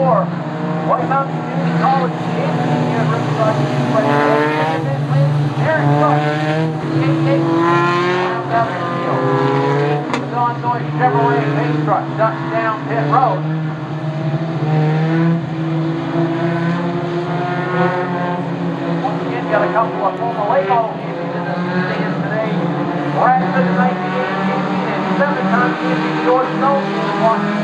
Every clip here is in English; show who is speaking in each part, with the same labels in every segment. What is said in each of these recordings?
Speaker 1: White Mountain Community College champion here at Riverside Speedway. Aaron Cook, 88, round out the field. The Don Noise Chevrolet base truck ducks down pit road. Once again, got a couple of former late model champions in the stands today. Brad Cook, 1980 champion, and 7-time champion George Stone is watching.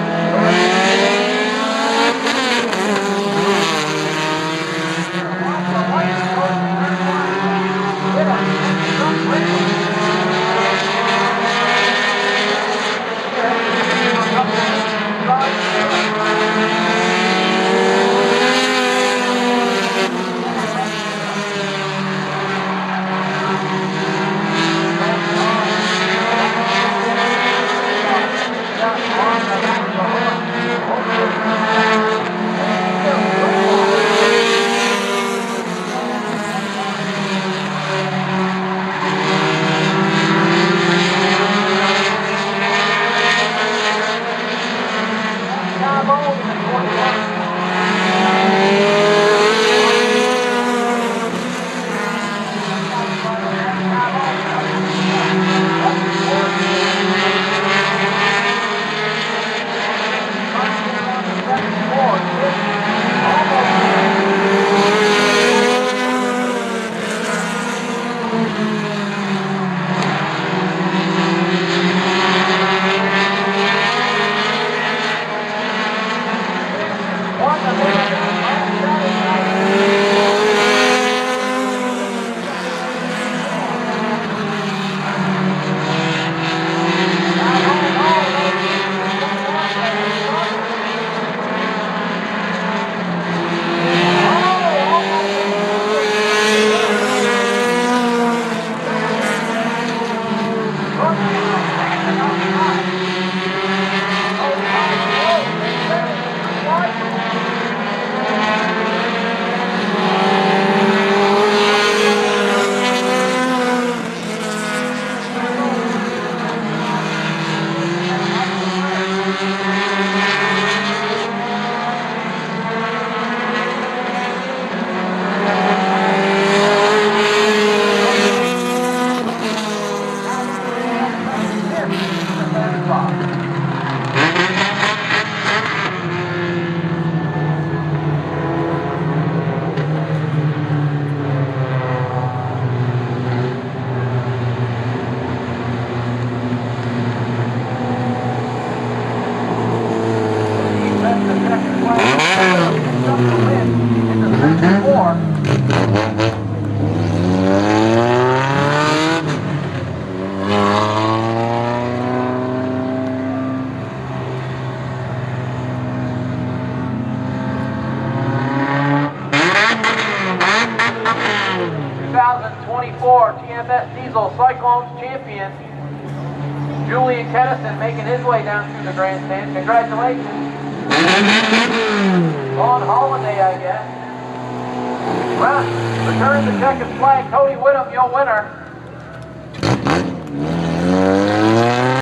Speaker 1: TMS Diesel Cyclones champion Julian Keddison making his way down through the grandstand. Congratulations. On holiday, I guess. Well, return the checkered flag. Cody Whittam, your winner.